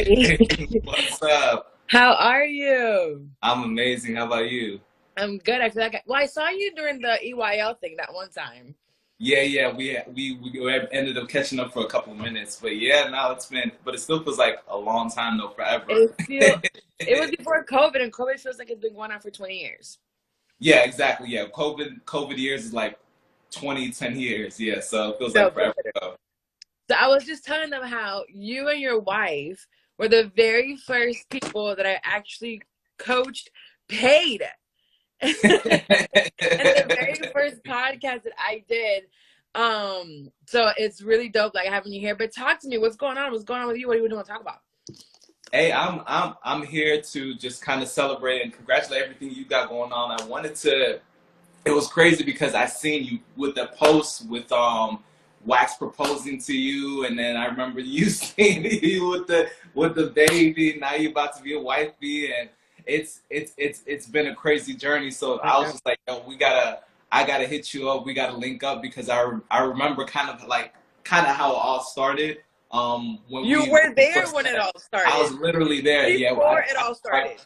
What's up? How are you? I'm amazing. How about you? I'm good. I feel like I saw you during the EYL thing that one time. Yeah. We ended up catching up for a couple of minutes, but yeah, now but it still feels like a long time though, forever. It was before COVID, and COVID feels like it's been going on for 20 years. Yeah, exactly. Yeah, COVID years is like 10 years. Yeah, so it feels So, like forever ago. so I was just telling them how you and your wife were the very first people that I actually coached paid. And the very first podcast that I did. So it's really dope like having you here. But talk to me, what's going on? What's going on with you? What do you want to talk about? Hey, I'm here to just kind of celebrate and congratulate everything you got going on. It was crazy because I seen you with the post with Wax proposing to you, and then I remember you seeing you with the baby. Now you're about to be a wifey, and it's been a crazy journey. So I was just like, yo, I gotta hit you up. We gotta link up because I remember kind of how it all started. When you were there when it all started. I was literally there. Before it all started.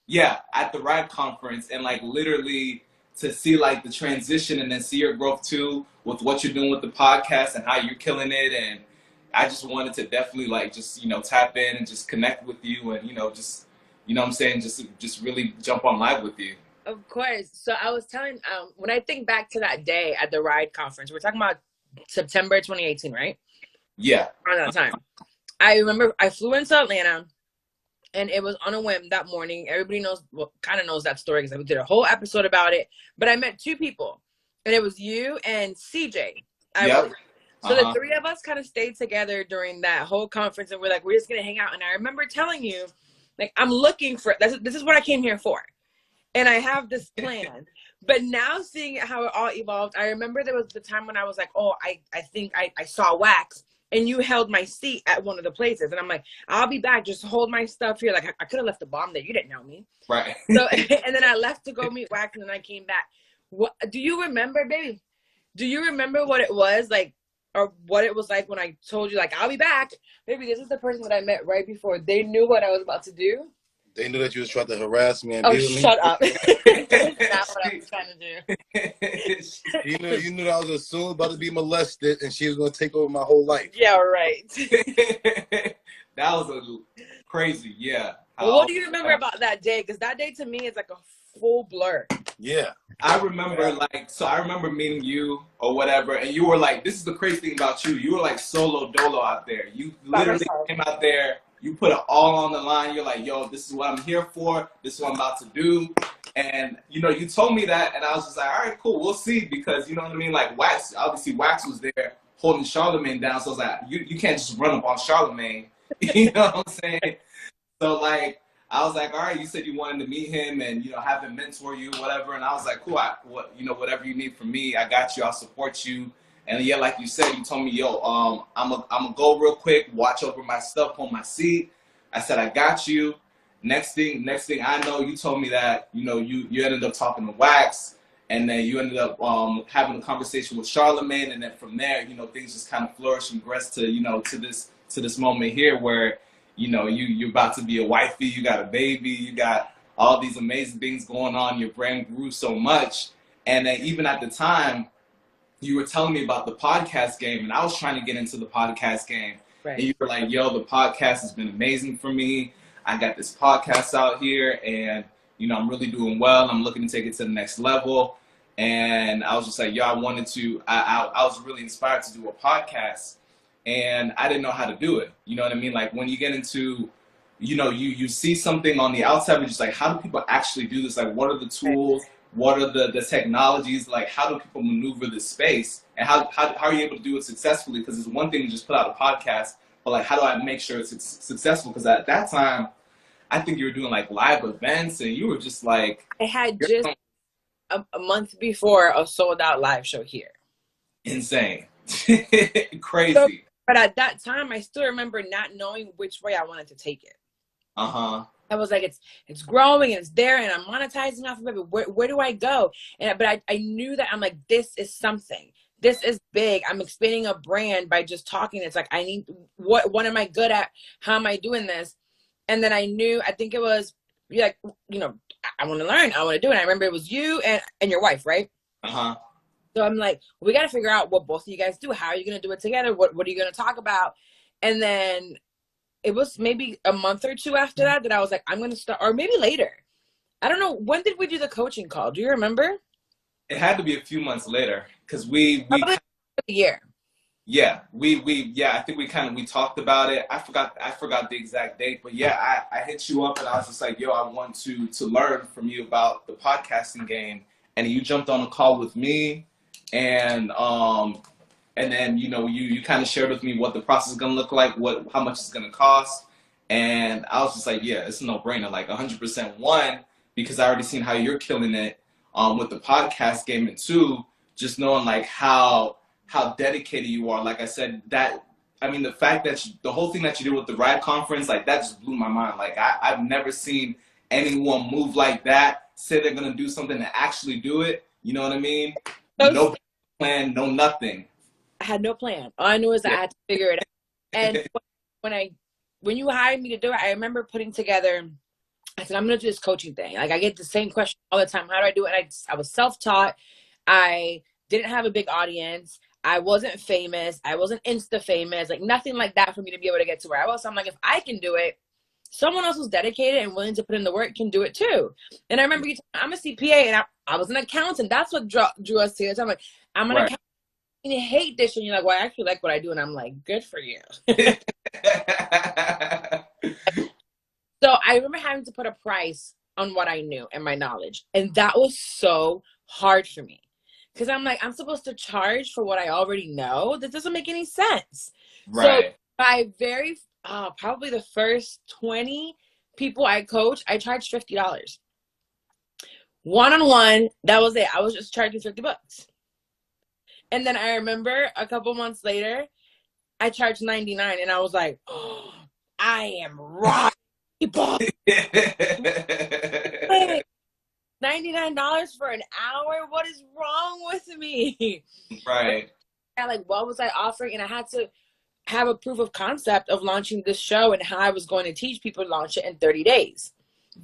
Yeah, at the RIDE conference, and like literally to see like the transition and then see your growth too with what you're doing with the podcast and how you're killing it. And I just wanted to definitely like just, tap in and just connect with you and, just, what I'm saying, just really jump on live with you. Of course. So I was telling, when I think back to that day at the RIDE conference, we're talking about September 2018, right? Yeah. Around that time. I remember I flew into Atlanta. And it was on a whim that morning. Everybody kind of knows that story because I did a whole episode about it. But I met two people, and it was you and CJ. Yep. So the three of us kind of stayed together during that whole conference, and we're like, we're just gonna hang out. And I remember telling you, like, I'm looking for this is what I came here for, and I have this plan. But now seeing how it all evolved, I remember there was the time when I was like, oh, I think I saw Wax. And you held my seat at one of the places. And I'm like, I'll be back. Just hold my stuff here. Like, I could have left the bomb there. You didn't know me. Right. So, and then I left to go meet Wax, and then I came back. What do you remember, baby? Do you remember what it was like, or what it was like when I told you, like, I'll be back? Baby, this is the person that I met right before. They knew what I was about to do. They knew that you was trying to harass me and be with me. Shut up. That's not what I was trying to do. You knew that I was soon about to be molested and she was going to take over my whole life. Yeah, right. That was crazy, yeah. Well, what do you remember about that day? Because that day to me is like a full blur. Yeah. I remember I remember meeting you or whatever, and you were like, this is the crazy thing about you. You were like solo dolo out there. You literally came out there. You put it all on the line. You're like, yo, this is what I'm here for. This is what I'm about to do. And, you told me that, and I was just like, all right, cool, we'll see. Because, you know what I mean? Like, Wax was there holding Charlemagne down. So I was like, you can't just run up on Charlemagne. You know what I'm saying? So, like, I was like, all right, you said you wanted to meet him and, have him mentor you, whatever. And I was like, cool, whatever you need from me, I got you. I'll support you. And yeah, like you said, you told me, yo, I'm gonna go real quick, watch over my stuff, hold my seat. I said, I got you. Next thing I know, you told me that, you ended up talking to Wax, and then you ended up having a conversation with Charlemagne, and then from there, things just kind of flourished and progressed to, to this moment here where, you're about to be a wifey, you got a baby, you got all these amazing things going on. Your brand grew so much, and then even at the time, you were telling me about the podcast game, and I was trying to get into the podcast game. Right. And you were like, yo, the podcast has been amazing for me. I got this podcast out here, and, I'm really doing well. I'm looking to take it to the next level. And I was just like, yo, I was really inspired to do a podcast, and I didn't know how to do it. You know what I mean? Like, when you get into, you see something on the outside, but just like, how do people actually do this? Like, what are the tools? What are the technologies? Like, how do people maneuver this space? And how are you able to do it successfully? Because it's one thing to just put out a podcast, but like, how do I make sure it's successful? Because at that time, I think you were doing like live events, and you were just like... I had just a month before a sold out live show here. Insane. Crazy. So, but at that time, I still remember not knowing which way I wanted to take it. Uh-huh. I was like, it's growing and it's there and I'm monetizing off of it, but where do I go? But I knew that I'm like, this is something. This is big. I'm expanding a brand by just talking. It's like, I need, what am I good at? How am I doing this? And then I think it was like, you know, I want to learn, I want to do it. And I remember it was you and your wife, right? Uh-huh. So I'm like, we got to figure out what both of you guys do. How are you going to do it together? What are you going to talk about? And then it was maybe a month or two after that I was like, I'm going to start, or maybe later. I don't know. When did we do the coaching call? Do you remember? It had to be a few months later because we Probably a year. yeah, I think we talked about it. I forgot the exact date, but yeah, I hit you up and I was just like, yo, I want to learn from you about the podcasting game. And you jumped on a call with me, and then, you know, you kind of shared with me what the process is going to look like, how much it's going to cost. And I was just like, yeah, it's a no-brainer, like 100%. One, because I already seen how you're killing it with the podcast game, and two, just knowing like how dedicated you are. Like I said, the fact that the whole thing that you did with the Ride Conference, like that just blew my mind. Like I've never seen anyone move like that, say they're going to do something to actually do it. You know what I mean? No plan, no nothing. I had no plan. All I knew is that I had to figure it out. And when you hired me to do it, I remember putting together, I said, I'm going to do this coaching thing. Like I get the same question all the time. How do I do it? I was self-taught. I didn't have a big audience. I wasn't famous. I wasn't Insta famous. Like nothing like that for me to be able to get to where I was. So I'm like, if I can do it, someone else who's dedicated and willing to put in the work can do it too. And I remember I'm a CPA and I was an accountant. That's what drew us together. So I'm like, I'm an accountant. And you hate this, and you're like, well, I actually like what I do. And I'm like, good for you. So I remember having to put a price on what I knew and my knowledge. And that was so hard for me. Because I'm like, I'm supposed to charge for what I already know? That doesn't make any sense. Right. So by probably the first 20 people I coached, I charged $50. One-on-one, that was it. I was just charging $50. And then I remember a couple months later, I charged $99, and I was like, oh, I am right. $99 for an hour? What is wrong with me? Right. Like, what was I offering? And I had to have a proof of concept of launching this show and how I was going to teach people to launch it in 30 days.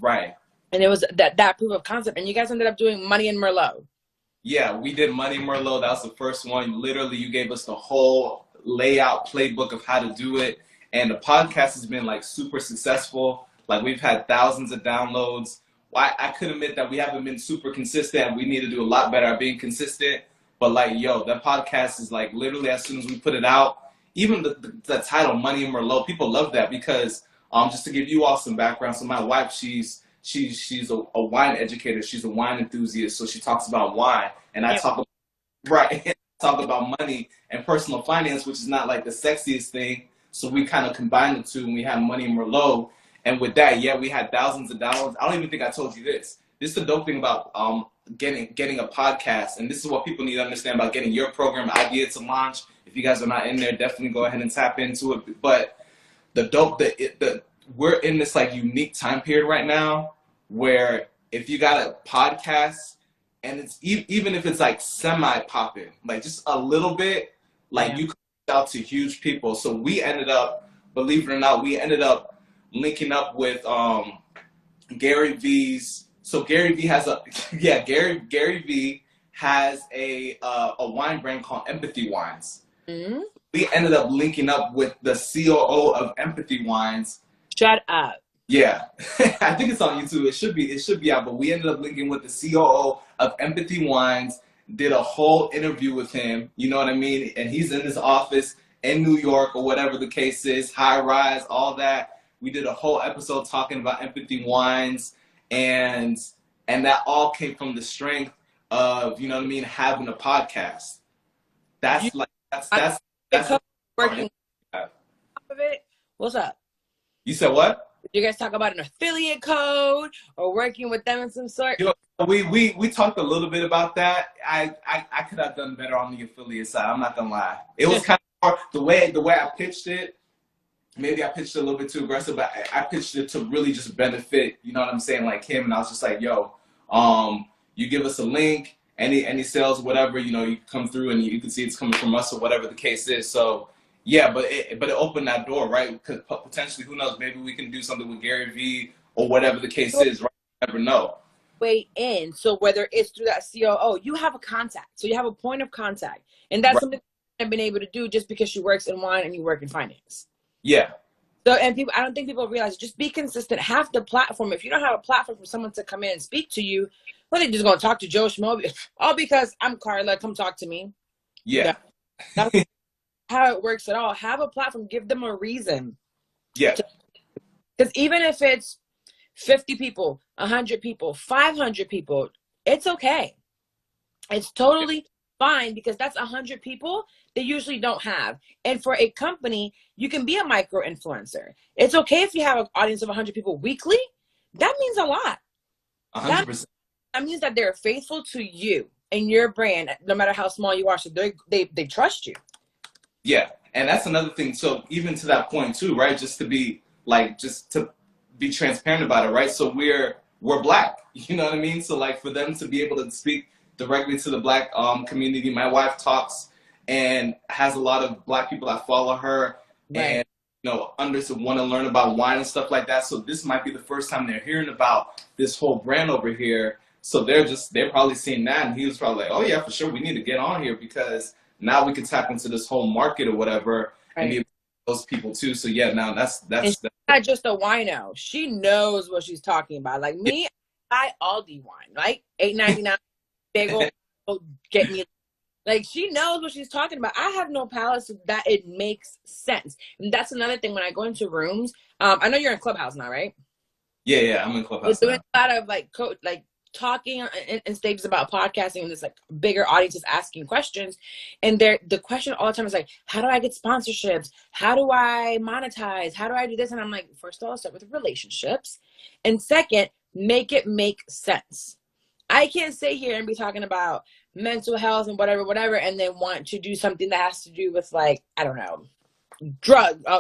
Right. And it was that proof of concept. And you guys ended up doing Money in Merlot. Yeah, we did Money Merlot. That was the first one. Literally, you gave us the whole layout playbook of how to do it. And the podcast has been like super successful. Like we've had thousands of downloads. I could admit that we haven't been super consistent. We need to do a lot better at being consistent. But like, yo, that podcast is like literally as soon as we put it out, even the title Money in Merlot, people love that because just to give you all some background. So my wife, she's a wine educator. She's a wine enthusiast. So she talks about wine, and I talk about money and personal finance, which is not like the sexiest thing. So we kind of combined the two, and we had Money in Merlot. And with that, yeah, we had thousands of downloads. I don't even think I told you this. This is the dope thing about getting a podcast, and this is what people need to understand about getting your program idea to launch. If you guys are not in there, definitely go ahead and tap into it. But we're in this like unique time period right now where if you got a podcast and it's even if it's like semi-popping, like just a little bit, like you can reach out to huge people. So we ended up, believe it or not, linking up with Gary V's. So Gary V has Gary V has a wine brand called Empathy Wines. Mm-hmm. We ended up linking up with the COO of Empathy Wines. Shut up. Yeah, I think it's on YouTube. It should be out. But we ended up linking with the COO of Empathy Wines. Did a whole interview with him. You know what I mean? And he's in his office in New York or whatever the case is, high rise, all that. We did a whole episode talking about Empathy Wines, and that all came from the strength of, you know what I mean, having a podcast. That's working. What's up? You said what? Did you guys talk about an affiliate code or working with them in some sort? You know, we talked a little bit about that. I could have done better on the affiliate side. I'm not gonna lie. It was kind of hard. The way I pitched it. Maybe I pitched it a little bit too aggressive, but I pitched it to really just benefit, you know what I'm saying, like him. And I was just like, yo, you give us a link, any sales, whatever, you know, you come through and you can see it's coming from us or whatever the case is. So Yeah, but it opened that door, right? Because potentially, who knows? Maybe we can do something with Gary Vee or whatever the case is, right? You never know. Way in. So whether it's through that COO, you have a contact. So you have a point of contact. And that's Right. something I've been able to do just because she works in wine and you work in finance. Yeah. So, and people, I don't think people realize, just be consistent. Have the platform. If you don't have a platform for someone to come in and speak to you, well, they're just going to talk to Joe Schmo. All because I'm Carla, come talk to me. Yeah. That's how it works at all. Have a platform. Give them a reason. Yeah. Because even if it's 50 people, 100 people, 500 people, it's okay. It's totally fine because that's 100 people they usually don't have. And for a company, you can be a micro influencer. It's okay if you have an audience of 100 people weekly. That means a lot. 100%. That means that they're faithful to you and your brand, no matter how small you are. So they trust you. Yeah. And that's another thing. So even to that point too, right? Just to be transparent about it, right? So we're Black, you know what I mean? So like for them to be able to speak directly to the Black community, my wife talks and has a lot of Black people that follow her, Right. and want to learn about wine and stuff like that. So this might be the first time they're hearing about this whole brand over here. So they're probably seeing that, and he was probably like, oh yeah, for sure, we need to get on here because now we can tap into this whole market or whatever, right, and be those people too. So yeah, now that's she's not just a wino. She knows what she's talking about. Like me, I Aldi wine, right? $8.99, big old, get me. Like she knows what she's talking about. I have no palate, so that it makes sense. And that's another thing when I go into rooms. I know you're in Clubhouse now, right? Yeah, I'm in Clubhouse. We're doing a lot of like talking in stages about podcasting, and this like bigger audience is asking questions, and the question all the time is like, how do I get sponsorships? How do I monetize? How do I do this? And I'm like, first of all, start with relationships, and second, make it make sense. I can't sit here and be talking about mental health and whatever, and then want to do something that has to do with like, I don't know,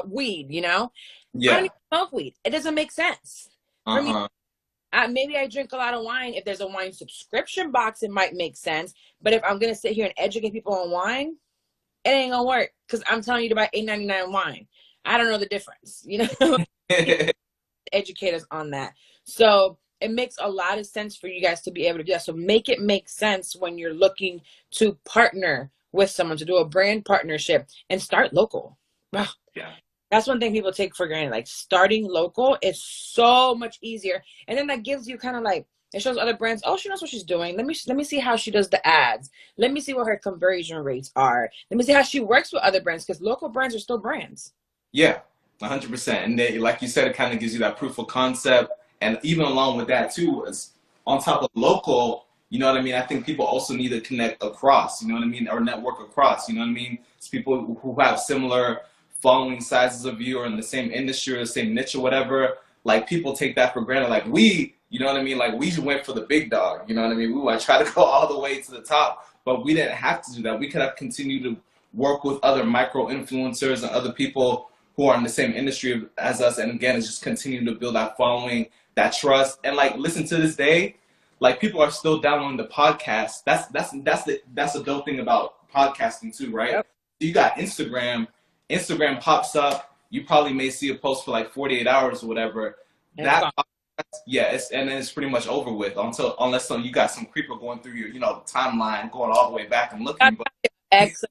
weed, you know? Yeah. I don't even smoke weed. It doesn't make sense. For me, maybe I drink a lot of wine. If there's a wine subscription box, it might make sense. But if I'm going to sit here and educate people on wine, it ain't going to work because I'm telling you to buy $8.99 wine. I don't know the difference, you know? Educate us on that. So it makes a lot of sense for you guys to be able to do that. So make it make sense when you're looking to partner with someone, to do a brand partnership, and start local. Wow. Yeah. That's one thing people take for granted. Like starting local is so much easier. And then that gives you kind of like, it shows other brands, oh, she knows what she's doing. Let me see how she does the ads. Let me see what her conversion rates are. Let me see how she works with other brands, because local brands are still brands. Yeah, 100%. And they, like you said, it kind of gives you that proof of concept. And even along with that too, is on top of local, you know what I mean? I think people also need to connect across, you know what I mean? Or network across, you know what I mean? It's people who have similar following sizes of you or in the same industry or the same niche or whatever. Like people take that for granted. Like you know what I mean? Like we went for the big dog, you know what I mean? We want to try to go all the way to the top, but we didn't have to do that. We could have continued to work with other micro influencers and other people who are in the same industry as us. And again, it's just continue to build that following, that trust. And like, listen, to this day, like people are still downloading the podcast. That's the dope thing about podcasting too, right? Yep. You got Instagram pops up. You probably may see a post for like 48 hours or whatever. And then it's pretty much over with unless you got some creeper going through your, timeline, going all the way back and looking. But X.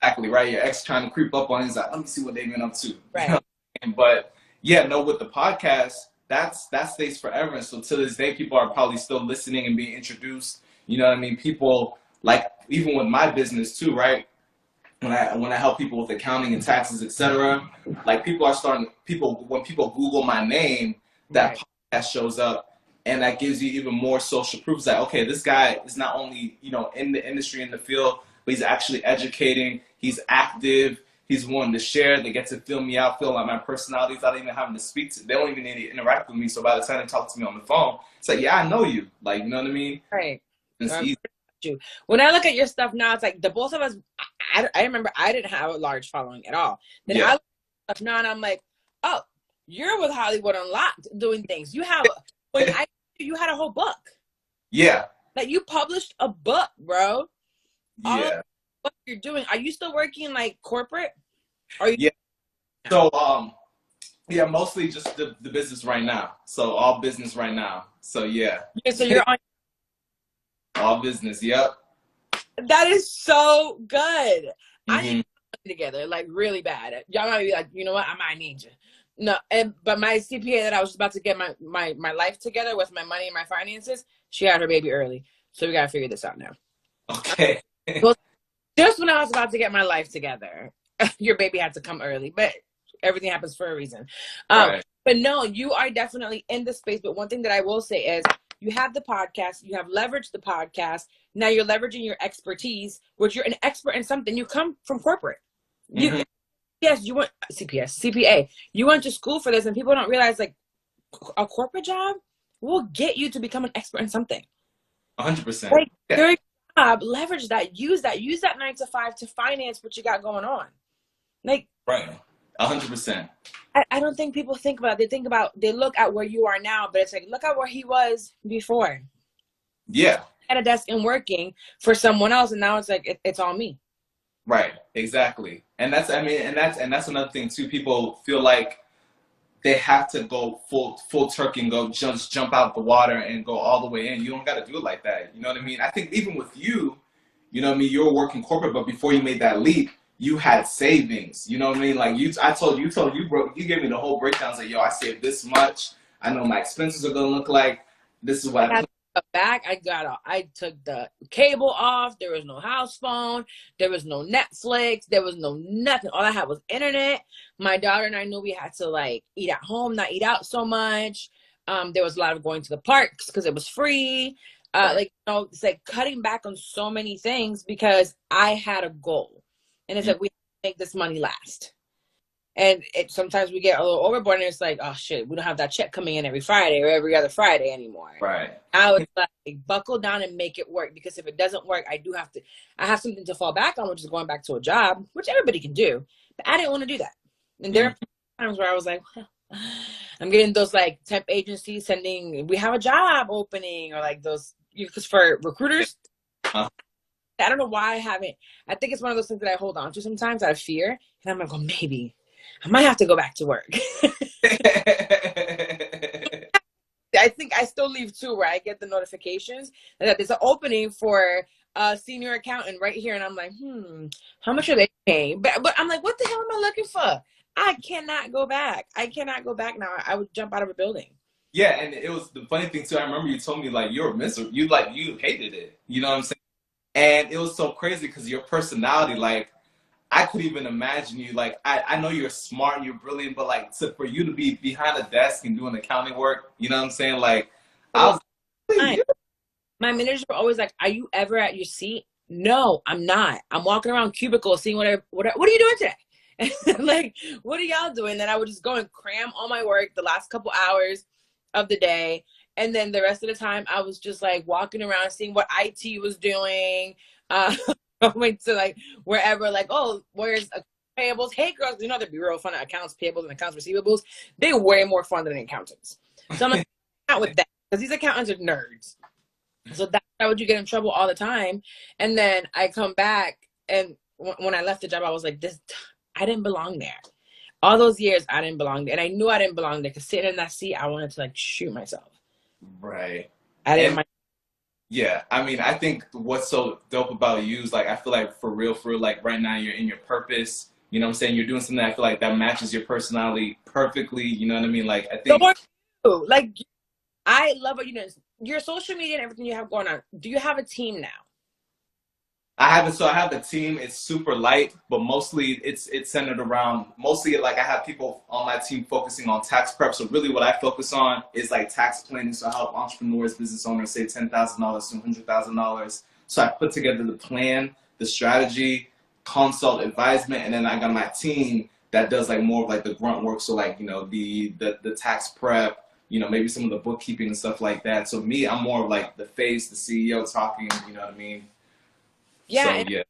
Exactly, right. Your ex trying to creep up on his like, let me see what they've been up to. Right. But yeah, no, with the podcast, that stays forever. And so to this day, people are probably still listening and being introduced. You know what I mean? People, like, even with my business too, right? When I help people with accounting and taxes, etc., like when people Google my name, that podcast shows up, and that gives you even more social proof that, okay, this guy is not only, in the industry, in the field, but he's actually educating, he's active, he's willing to share, they get to feel me out, feel like my personality without even having to speak to, they don't even need to interact with me. So by the time they talk to me on the phone, it's like, yeah, I know you. Like, you know what I mean? Right. It's easy. When I look at your stuff now, it's like the both of us, I remember I didn't have a large following at all. Then I look at stuff now and I'm like, oh, you're with Hollywood Unlocked doing things. You have, you had a whole book. Yeah. Like you published a book, bro. Yeah. what you're doing, are you still working like corporate? Are you? Yeah. So yeah, mostly just the business right now. So all business right now. So yeah. Yeah, so you're on. All business. Yep. That is so good. I need Hmm. to put it together, like really bad. Y'all might be like, you know what? I might need you. No, but my CPA that I was about to get my life together with my money and my finances, she had her baby early. So we gotta figure this out now. Okay. Well, just when I was about to get my life together, your baby had to come early. But everything happens for a reason. Right. But no, you are definitely in the space. But one thing that I will say is you have the podcast, you have leveraged the podcast. Now you're leveraging your expertise, which you're an expert in something. You come from corporate. You, yes, you went CPA. You went to school for this, and people don't realize like a corporate job will get you to become an expert in something. 100%. Like Yeah. your job, leverage that, use that 9 to 5 to finance what you got going on. Like Right. 100%. I don't think people think about it. They look at where you are now, but it's like, look at where he was before. Yeah. At a desk and working for someone else, and now it's like it's all me. Right. Exactly. And that's that's another thing too. People feel like they have to go full turkey and go just jump out the water and go all the way in. You don't got to do it like that. You know what I mean? I think even with you, you know what I mean, you were working corporate, but before you made that leap, you had savings. You know what I mean? Like you gave me the whole breakdown. Like, yo, I saved this much. I know my expenses are gonna look like. This is what I put. Back, I took the cable off. There was no house phone. There was no Netflix. There was no nothing. All I had was internet. My daughter and I knew we had to like eat at home, not eat out so much. There was a lot of going to the parks because it was free. Like, you know, it's like cutting back on so many things because I had a goal, and it's like we make this money last. And sometimes we get a little overboard, and it's like, oh shit, we don't have that check coming in every Friday or every other Friday anymore. Right. Now it's like buckle down and make it work, because if it doesn't work, I have something to fall back on, which is going back to a job, which everybody can do. But I didn't want to do that. And there are times where I was like, well, I'm getting those like temp agencies sending, we have a job opening, or like those, because for recruiters, I don't know why I haven't. I think it's one of those things that I hold on to sometimes out of fear. And I'm like, well, maybe I might have to go back to work. I think I still leave too, where I get the notifications that there's an opening for a senior accountant right here. And I'm like, how much are they paying? But I'm like, what the hell am I looking for? I cannot go back. I cannot go back now. I would jump out of a building. Yeah, and it was the funny thing too. I remember you told me like you were miserable. You hated it. You know what I'm saying? And it was so crazy because your personality, like, I could even imagine you, like, I know you're smart and you're brilliant, but like for you to be behind a desk and doing accounting work, you know what I'm saying? Like, I was like, my managers were always like, are you ever at your seat? No, I'm not. I'm walking around cubicles seeing what are you doing today? Like, what are y'all doing? Then I would just go and cram all my work the last couple hours of the day. And then the rest of the time I was just like walking around seeing what IT was doing. Going to like wherever, like, oh, where's payables? Hey girls, you know, the bureau of fun at accounts payables and accounts receivables. They're way more fun than accountants. So I'm like, out with that, because these accountants are nerds. So that's how would you get in trouble all the time. And then I come back, and when I left the job, I was like, I didn't belong there. All those years, I didn't belong there, and I knew I didn't belong there because sitting in that seat, I wanted to like shoot myself. right. I didn't. Yeah, I mean, I think what's so dope about you is like, I feel like for real, like right now you're in your purpose. You know what I'm saying? You're doing something I feel like that matches your personality perfectly. You know what I mean? Like, I think. Like, I love what you do. Your social media and everything you have going on. Do you have a team now? I have a team. It's super light, but mostly it's centered around, mostly like I have people on my team focusing on tax prep. So really what I focus on is like tax planning. So I help entrepreneurs, business owners save $10,000 to $100,000. So I put together the plan, the strategy, consult, advisement, and then I got my team that does like more of like the grunt work. So like, you know, the tax prep, you know, maybe some of the bookkeeping and stuff like that. So me, I'm more of like the face, the CEO talking, you know what I mean? Yeah, so, yeah.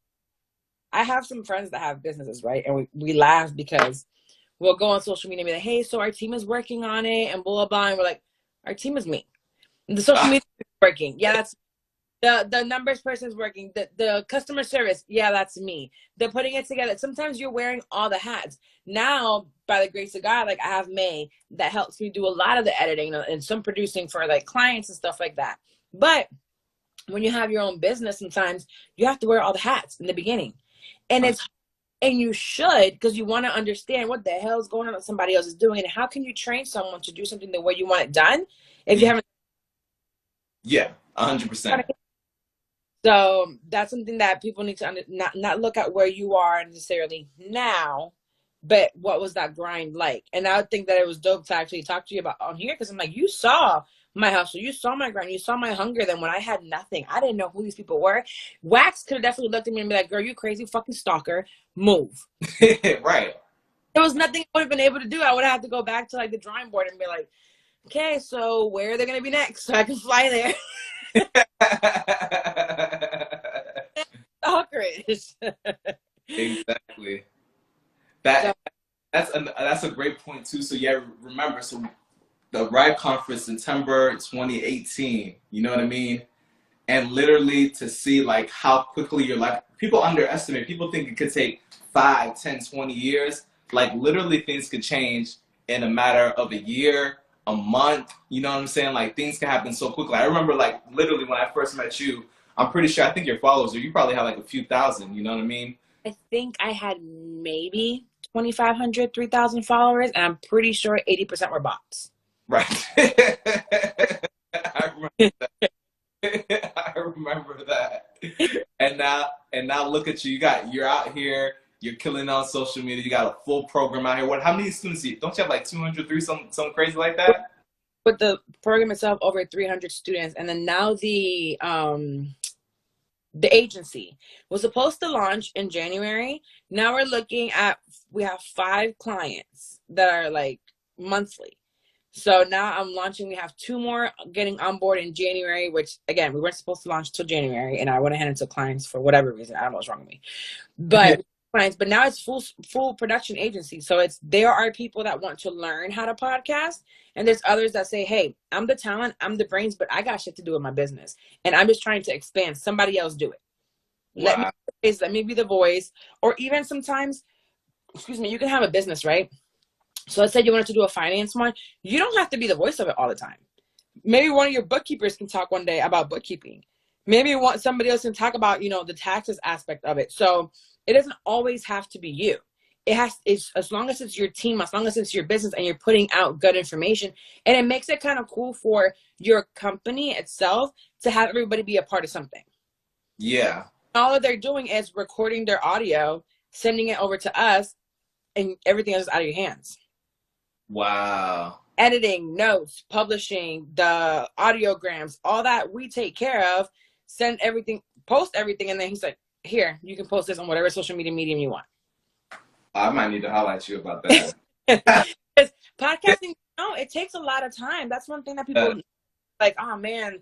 I have some friends that have businesses, right? And we laugh because we'll go on social media and be like, hey, so our team is working on it and blah, blah, blah. And we're like, our team is me. The social media is working. Yeah, The numbers person's working. The customer service, yeah, that's me. The putting it together. Sometimes you're wearing all the hats. Now, by the grace of God, like I have May that helps me do a lot of the editing and some producing for like clients and stuff like that. But when you have your own business, sometimes you have to wear all the hats in the beginning. And you should, because you want to understand what the hell is going on that somebody else is doing, and how can you train someone to do something the way you want it done if you haven't. Yeah, 100%. So that's something that people need to not look at where you are necessarily now, but what was that grind like? And I would think that it was dope to actually talk to you about on here, because I'm like, you saw my hustle, you saw my grind, you saw my hunger. Then when I had nothing, I didn't know who these people were. Wax could have definitely looked at me and be like, girl, you crazy fucking stalker, move. Right. There was nothing I would have been able to do. I would have had to go back to like the drawing board and be like, okay, so where are they going to be next so I can fly there? Stalkerish. Exactly. That's a great point too. So yeah, remember, so the Ride Conference, September 2018, you know what I mean? And literally to see like how quickly your life, people underestimate, people think it could take 5, 10, 20 years. Like literally things could change in a matter of a year, a month, you know what I'm saying? Like things can happen so quickly. I remember like literally when I first met you, I'm pretty sure, I think your followers, or you probably had like a few thousand, you know what I mean? I think I had maybe 2,500, 3,000 followers, and I'm pretty sure 80% were bots. Right. I remember that. I remember that. And now look at you. You're out here, you're killing on social media, you got a full program out here. How many students don't you have, like 200, 300, something crazy like that? With the program itself, over 300 students. And then now the agency was supposed to launch in January. Now we have 5 clients that are like monthly. So now I'm launching. We have 2 more getting on board in January, which again, we weren't supposed to launch till January, and I went ahead and took clients for whatever reason. I don't know what's wrong with me, but clients. But now it's full production agency. So there are people that want to learn how to podcast, and there's others that say, hey, I'm the talent, I'm the brains, but I got shit to do with my business, and I'm just trying to expand. Somebody else do it. Wow. Let me be the voice. Or even sometimes, excuse me, you can have a business, right? So let's say you wanted to do a finance one. You don't have to be the voice of it all the time. Maybe one of your bookkeepers can talk one day about bookkeeping. Maybe somebody else can talk about, the taxes aspect of it. So it doesn't always have to be you. It's as long as it's your team, as long as it's your business and you're putting out good information. And it makes it kind of cool for your company itself to have everybody be a part of something. Yeah. All that they're doing is recording their audio, sending it over to us, and everything else is out of your hands. Wow. Editing, notes, publishing, the audiograms, all that we take care of, send everything, post everything, and then he's like, here, you can post this on whatever social media medium you want. I might need to highlight you about that. Podcasting, it takes a lot of time. That's one thing that people like, oh man,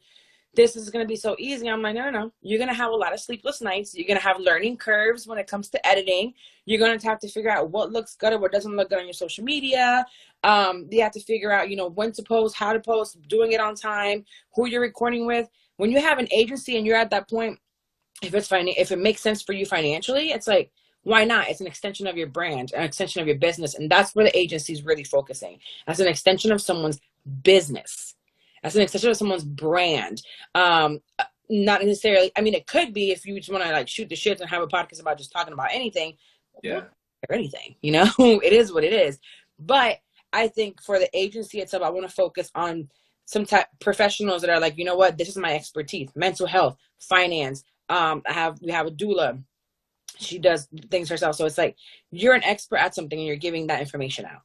this is going to be so easy. I'm like, no. You're going to have a lot of sleepless nights. You're going to have learning curves when it comes to editing. You're going to have to figure out what looks good or what doesn't look good on your social media. You have to figure out, when to post, how to post, doing it on time, who you're recording with. When you have an agency and you're at that point, if it makes sense for you financially, it's like, why not? It's an extension of your brand, an extension of your business. And that's where the agency is really focusing. As an extension of someone's business. As an extension of someone's brand. Not necessarily, it could be if you just want to like shoot the shit and have a podcast about just talking about anything. Yeah. Or anything, it is what it is. But I think for the agency itself, I want to focus on some type professionals that are like, this is my expertise, mental health, finance. We have a doula. She does things herself. So it's like, you're an expert at something and you're giving that information out.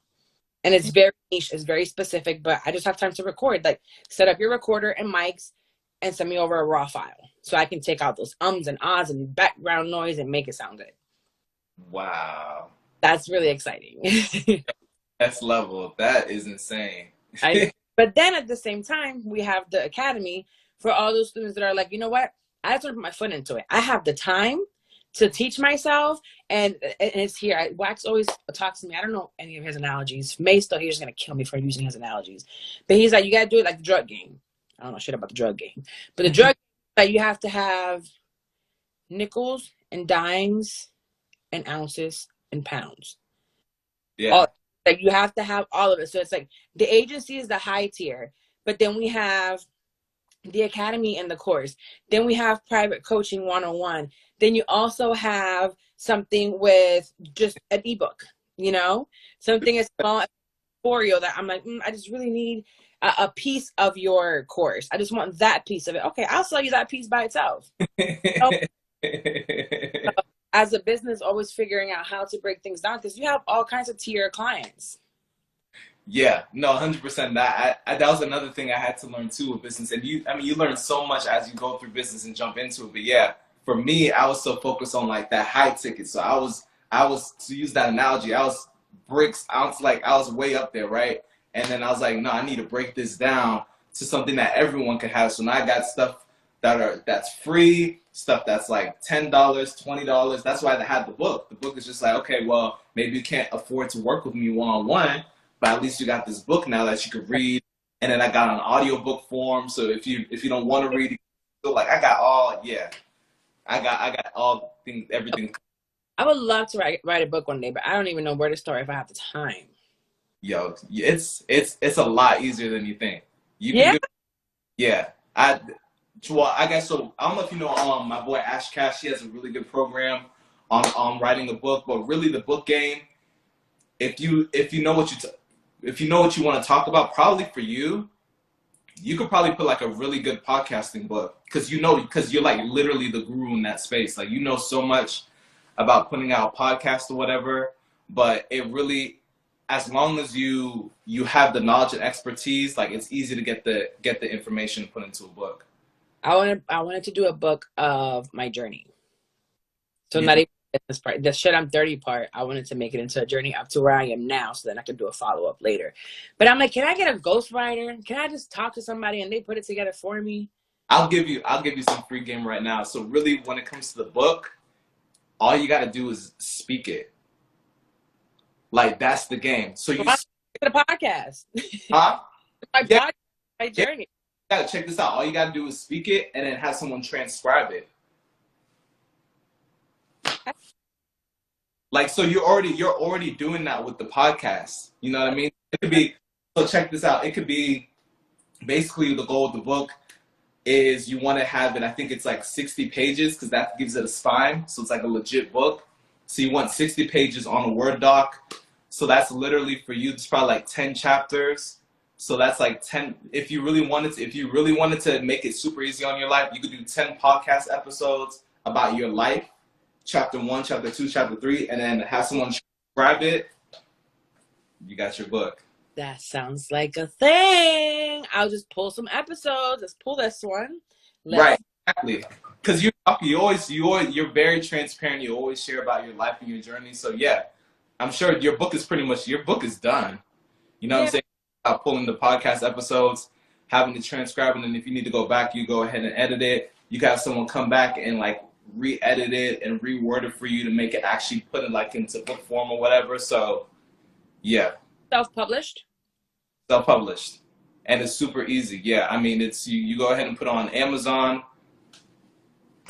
And it's very niche, it's very specific, but I just have time to record. Like, set up your recorder and mics and send me over a raw file so I can take out those ums and ahs and background noise and make it sound good. Wow. That's really exciting. Next level. That is insane. But then at the same time, we have the academy for all those students that are like, what? I just want to put my foot into it. I have the time to teach myself, and it's here. Wax always talks to me. I don't know any of his analogies. He's just gonna kill me for using his analogies. But he's like, you gotta do it like the drug game. I don't know shit about the drug game, but the drug that you have to have nickels and dimes and ounces and pounds. Yeah. All, like you have to have all of it. So it's like the agency is the high tier, but then we have the academy and the course. Then we have private coaching 101. Then you also have something with just an ebook, you know, something as small as Oreo that I'm like, I just really need a piece of your course. I just want that piece of it. Okay, I'll sell you that piece by itself. So, as a business, always figuring out how to break things down because you have all kinds of tier clients. Yeah, no, 100%. That was another thing I had to learn too with business. And you learn so much as you go through business and jump into it. But yeah, for me, I was so focused on like that high ticket. So I was to use that analogy, I was bricks. I was way up there, right? And then I was like, no, I need to break this down to something that everyone can have. So now I got stuff that's free, stuff that's like $10, $20. That's why I had the book. The book is just like, okay, well, maybe you can't afford to work with me one-on-one, but at least you got this book now that you could read. And then I got an audiobook form. So if you don't want to read, so like I got all things, everything. I would love to write a book one day, but I don't even know where to start if I have the time. Yo, it's a lot easier than you think. Yeah. I guess so. I don't know if you know my boy Ash Cash. He has a really good program on writing a book, but really the book game. If you know what you want to talk about, probably for you could probably put like a really good podcasting book because you're like literally the guru in that space. Like you know so much about putting out podcasts or whatever, but it really, as long as you have the knowledge and expertise, like it's easy to get the information put into a book. I wanted to do a book of my journey. So Yeah. not even this part, the shit I'm 30 part, I wanted to make it into a journey up to where I am now so then I could do a follow-up later. But I'm like, can I get a ghostwriter? Can I just talk to somebody and they put it together for me? I'll give you some free game right now. So really when it comes to the book, all you got to do is speak it. Like that's the game. So you the podcast. Huh? My Yeah. podcast, my journey. You gotta check this out. All you gotta do is speak it and then have someone transcribe it. Like so you're already doing that with the podcast. You know what I mean? It could be, so check this out. It could be basically the goal of the book is you want to have it, I think it's like 60 pages because that gives it a spine. So it's like a legit book. So you want 60 pages on a Word doc. So that's literally for you, it's probably like 10 chapters. So that's like 10. If you really wanted to make it super easy on your life, you could do 10 podcast episodes about your life, chapter 1, chapter 2, chapter 3, and then have someone transcribe it. You got your book. That sounds like a thing. I'll just pull some episodes. Let's pull this one. Right, exactly. Because you're very transparent. You always share about your life and your journey. So yeah, I'm sure your book is done. You know what I'm saying? Pulling the podcast episodes, having to transcribe, and then if you need to go back, you go ahead and edit it. You got someone come back and like re-edit it and reword it for you to make it actually put it like into book form or whatever. So yeah. Self-published, and it's super easy. Yeah, I mean it's you go ahead and put it on Amazon,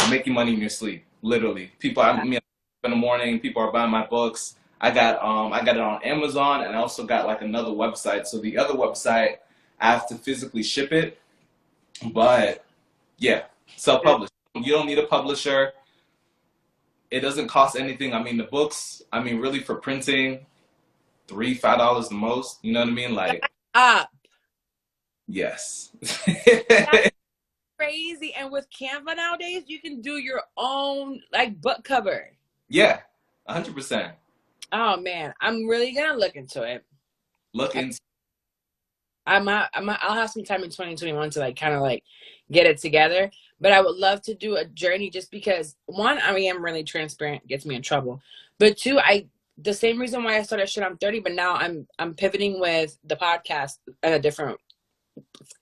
making money in your sleep, literally. People, in the morning, people are buying my books. I got it on Amazon, and I also got like another website. So the other website, I have to physically ship it, but yeah, self-published. You don't need a publisher. It doesn't cost anything. I mean, the books, really for printing, $3-5 the most. You know what I mean? Like, yes. That's crazy. And with Canva nowadays, you can do your own like book cover. Yeah, 100%. Oh man, I'm really gonna look into it. I'll have some time in 2021 to like kind of like get it together. But I would love to do a journey just because one, I am really transparent, gets me in trouble. But two, the same reason why I started Shit I'm 30, but now I'm pivoting with the podcast in a different,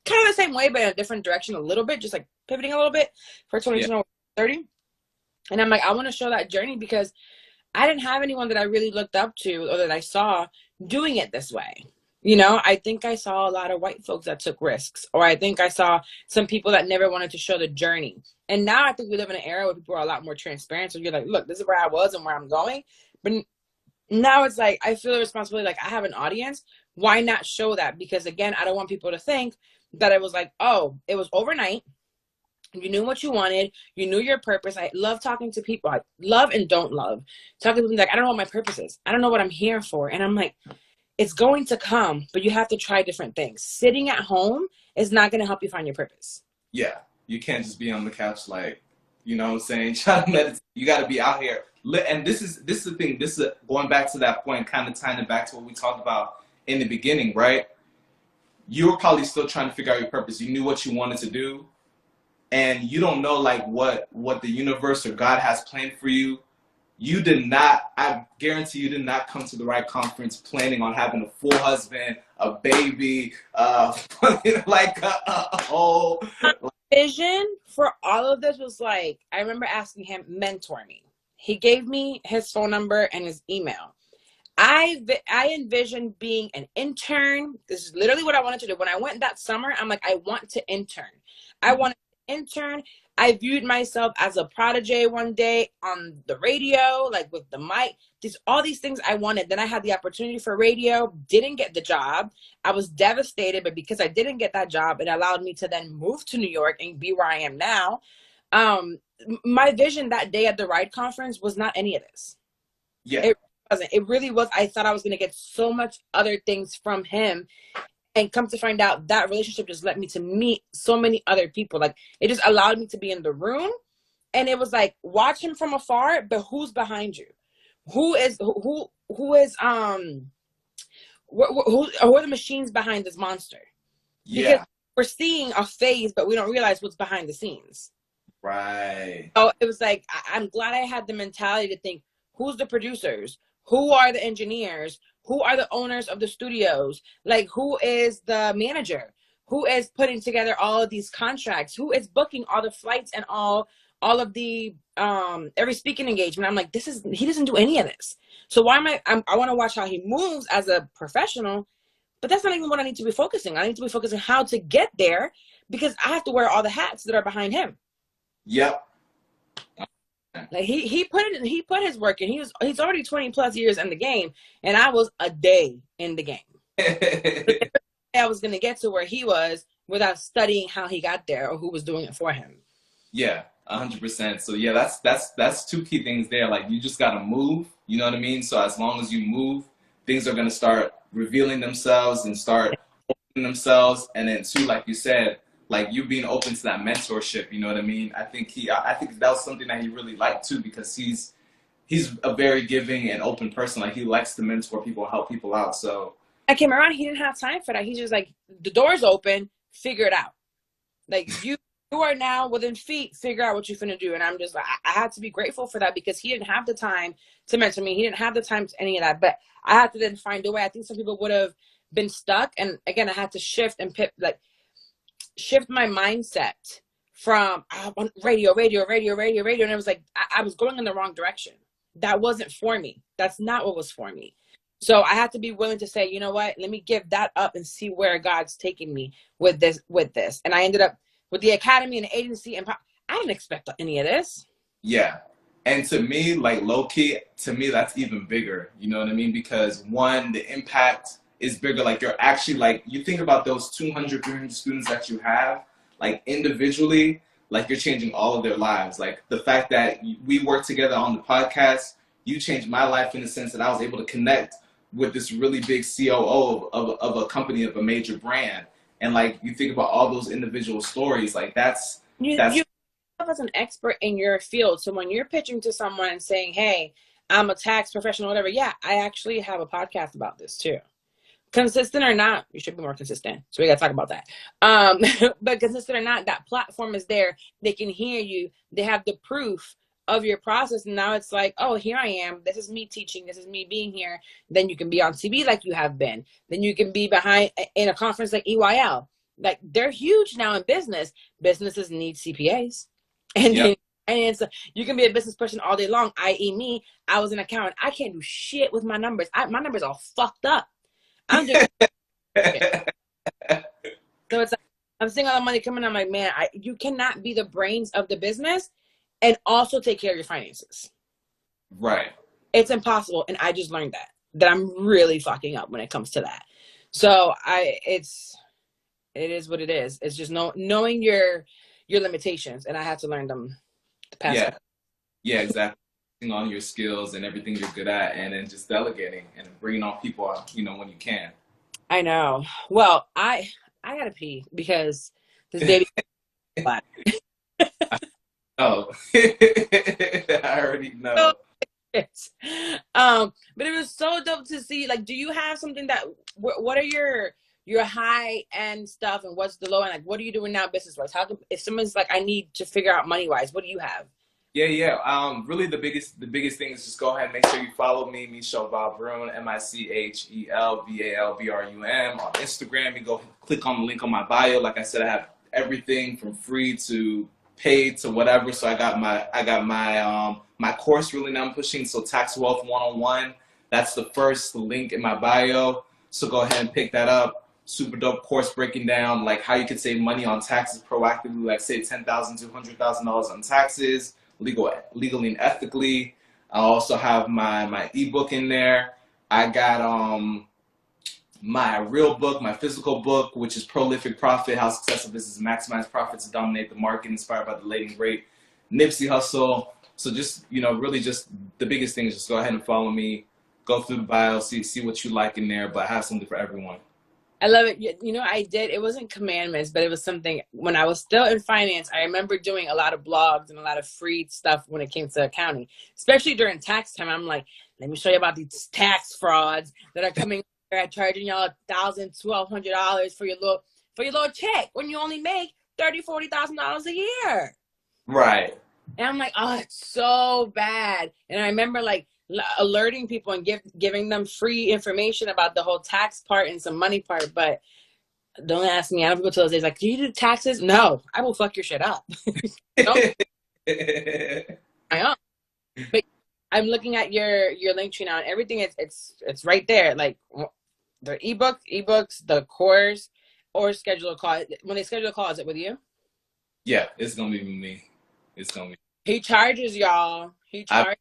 kind of the same way, but in a different direction a little bit, just like pivoting a little bit for 2021 30. And I'm like, I want to show that journey because I didn't have anyone that I really looked up to or that I saw doing it this way. You know, I think I saw a lot of white folks that took risks, or I think I saw some people that never wanted to show the journey. And now I think we live in an era where people are a lot more transparent. So you're like, look, this is where I was and where I'm going. But now it's like, I feel a responsibility. Like, I have an audience. Why not show that? Because again, I don't want people to think that it was like, oh, it was overnight. You knew what you wanted. You knew your purpose. I love talking to people. I love and don't love talking to people like, I don't know what my purpose is. I don't know what I'm here for. And I'm like, it's going to come, but you have to try different things. Sitting at home is not going to help you find your purpose. Yeah. You can't just be on the couch like, you know what I'm saying, trying to meditate. You got to be out here. And this is the thing. This is going back to that point, kind of tying it back to what we talked about in the beginning, right? You were probably still trying to figure out your purpose. You knew what you wanted to do, and you don't know like what the universe or God has planned for you. You did not, I guarantee you did not come to the right conference planning on having a full husband, a baby, like a whole. Vision for all of this was like, I remember asking him, mentor me. He gave me his phone number and his email. I envisioned being an intern. This is literally what I wanted to do. When I went that summer, I'm like, I want to intern. I want to intern. I viewed myself as a prodigy one day on the radio, like with the mic. All these things I wanted. Then I had the opportunity for radio, didn't get the job. I was devastated, but because I didn't get that job, it allowed me to then move to New York and be where I am now. My vision that day at the Ride Conference was not any of this. Yeah. It wasn't. It really was. I thought I was going to get so much other things from him. And come to find out, that relationship just led me to meet so many other people. Like, it just allowed me to be in the room. And it was like, watch him from afar, but who's behind you? Who are the machines behind this monster? Yeah. Because we're seeing a phase, but we don't realize what's behind the scenes. Right. So it was like, I'm glad I had the mentality to think, who's the producers? Who are the engineers? Who are the owners of the studios? Like, who is the manager? Who is putting together all of these contracts? Who is booking all the flights and all of the every speaking engagement? I'm like, he doesn't do any of this. So why am I want to watch how he moves as a professional, but that's not even what I need to be focusing. I need to be focusing how to get there, because I have to wear all the hats that are behind him. Yep. Like he put his work in. He's already 20 plus years in the game, and I was a day in the game. I was gonna get to where he was without studying how he got there or who was doing it for him. Yeah, 100%. So yeah, that's two key things there. Like, you just gotta move. You know what I mean? So as long as you move, things are gonna start revealing themselves and start opening themselves. And then too, like you said, like, you being open to that mentorship, you know what I mean? I think that was something that he really liked too, because he's a very giving and open person. Like, he likes to mentor people and help people out. So I came around, he didn't have time for that. He's just like, the door's open, figure it out. Like, you are now within feet, figure out what you're finna do. And I'm just like, I had to be grateful for that, because he didn't have the time to mentor me. He didn't have the time to any of that. But I had to then find a way. I think some people would have been stuck. And again, I had to shift my mindset from radio. And it was like, I was going in the wrong direction. That wasn't for me. That's not what was for me. So I had to be willing to say, you know what, let me give that up and see where God's taking me with this. And I ended up with the academy and the agency, and I didn't expect any of this. Yeah. And to me, like, low key, to me, that's even bigger. You know what I mean? Because one, the impact is bigger. Like, you're actually, like, you think about those 200, 300 students that you have, like, individually, like, you're changing all of their lives. Like, the fact that we work together on the podcast, you changed my life in the sense that I was able to connect with this really big COO of a company, of a major brand. And, like, you think about all those individual stories, like, that's you as an expert in your field. So when you're pitching to someone and saying, hey, I'm a tax professional, whatever, yeah, I actually have a podcast about this too. Consistent or not, you should be more consistent. So we got to talk about that. But consistent or not, that platform is there. They can hear you. They have the proof of your process. And now it's like, oh, here I am. This is me teaching. This is me being here. Then you can be on TV like you have been. Then you can be behind in a conference like EYL. Like, they're huge now in business. Businesses need CPAs. And yep. And so you can be a business person all day long, i.e. me. I was an accountant. I can't do shit with my numbers. My numbers are fucked up. I'm just So it's like, I'm seeing all the money coming. I'm like, man, you cannot be the brains of the business and also take care of your finances. Right. It's impossible. And I just learned that I'm really fucking up when it comes to that. So it is what it is. It's just knowing your limitations. And I had to learn them the past couple. Yeah, exactly. On your skills and everything you're good at, and then just delegating and bringing on people, when you can. I know. Well, I gotta pee because this baby. Oh, I already know. But it was so dope to see. Like, do you have something that? What are your high end stuff, and what's the low end? Like, what are you doing now, business wise? How if someone's like, I need to figure out money wise, what do you have? Yeah. Really, the biggest thing is just go ahead and make sure you follow me, Michel Valbrun, MichelValbrun on Instagram. You go click on the link on my bio. Like I said, I have everything from free to paid to whatever. So I got my course really now I'm pushing. So Tax Wealth 101. That's the first link in my bio. So go ahead and pick that up. Super dope course breaking down like how you can save money on taxes proactively, like save $10,000 to $100,000 on taxes. Legally and ethically. I also have my ebook in there. I got my real book, my physical book, which is Prolific Profit: How Successful Businesses Maximize Profits and Dominate the Market, inspired by the late and great Nipsey Hussle. So just really just the biggest thing is just go ahead and follow me, go through the bio, see what you like in there, but I have something for everyone. I love it. I did. It wasn't commandments, but it was something when I was still in finance. I remember doing a lot of blogs and a lot of free stuff when it came to accounting, especially during tax time. I'm like, let me show you about these tax frauds that are coming here at charging y'all $1,000, $1,200 for your little check when you only make $30,000, $40,000 a year. Right. And I'm like, oh, it's so bad. And I remember like alerting people and giving them free information about the whole tax part and some money part. But don't ask me. I don't go to those days like, do you do taxes? No, I will fuck your shit up. I am. But I'm looking at your link tree now, and everything it's right there. Like the ebooks, the course, or schedule a call. When they schedule a call, is it with you? Yeah, it's gonna be with me. It's gonna be. He charges y'all. Listen,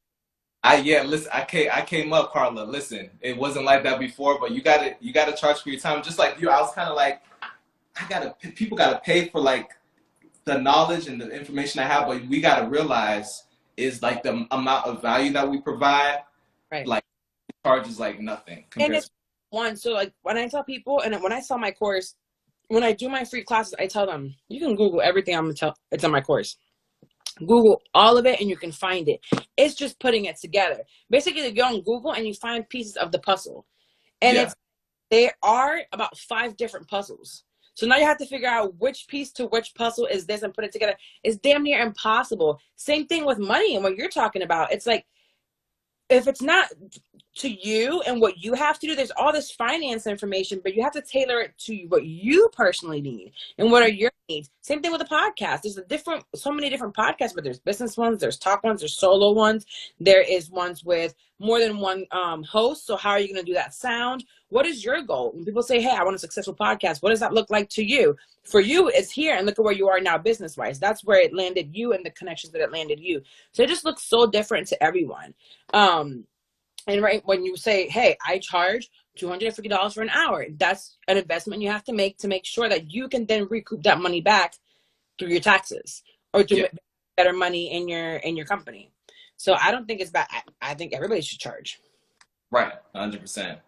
I came up, Carla. Listen, it wasn't like that before, but you gotta charge for your time. Just like you, I was kind of like, people gotta pay for like the knowledge and the information I have, but we gotta realize is like the amount of value that we provide. Right. Like charges like nothing. And it's one. So like when I tell people, and when I sell my course, when I do my free classes, I tell them you can Google everything I'm gonna tell. It's in my course. Google all of it and you can find it. It's just putting it together. Basically, you go on Google and you find pieces of the puzzle. And there are about 5 different puzzles. So now you have to figure out which piece to which puzzle is this and put it together. It's damn near impossible. Same thing with money and what you're talking about. It's like, if it's not to you and what you have to do, there's all this finance information, but you have to tailor it to what you personally need and what are your needs. Same thing with a podcast. There's so many different podcasts, but there's business ones, there's talk ones, there's solo ones. There is ones with more than one host. So how are you going to do that sound? What is your goal? When people say, hey, I want a successful podcast, what does that look like to you? For you, it's here, and look at where you are now business-wise. That's where it landed you and the connections that it landed you. So it just looks so different to everyone. And right when you say, hey, I charge $250 for an hour, that's an investment you have to make sure that you can then recoup that money back through your taxes or to make better money in your company. So I don't think it's bad. I think everybody should charge. Right, 100%.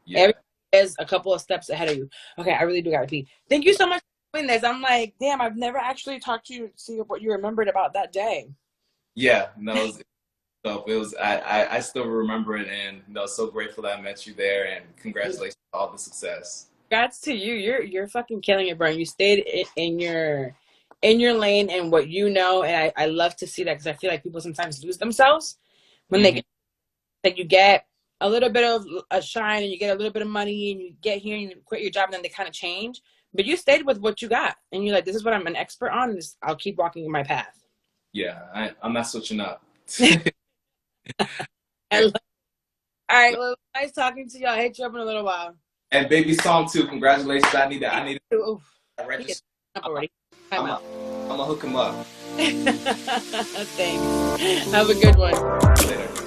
Yeah. Everybody is a couple of steps ahead of you. Okay, I really do gotta pee. Thank you so much for doing this. I'm like, damn, I've never actually talked to you, see what you remembered about that day. Yeah, no, it was I still remember it, and so grateful that I met you there, and congratulations on all the success. Congrats to you. You're fucking killing it, bro. You stayed in your lane and what you know, and I love to see that because I feel like people sometimes lose themselves when they get a little bit of a shine and you get a little bit of money and you get here and you quit your job and then they kind of change. But you stayed with what you got and you're like, this is what I'm an expert on, and I'll keep walking my path. Yeah, I'm not switching up. All right, well, nice talking to you. I'll hit you up in a little while. And baby song too. Congratulations. I need it. Ooh, Register. up already. I'm gonna hook him up. Thanks. Have a good one. Later.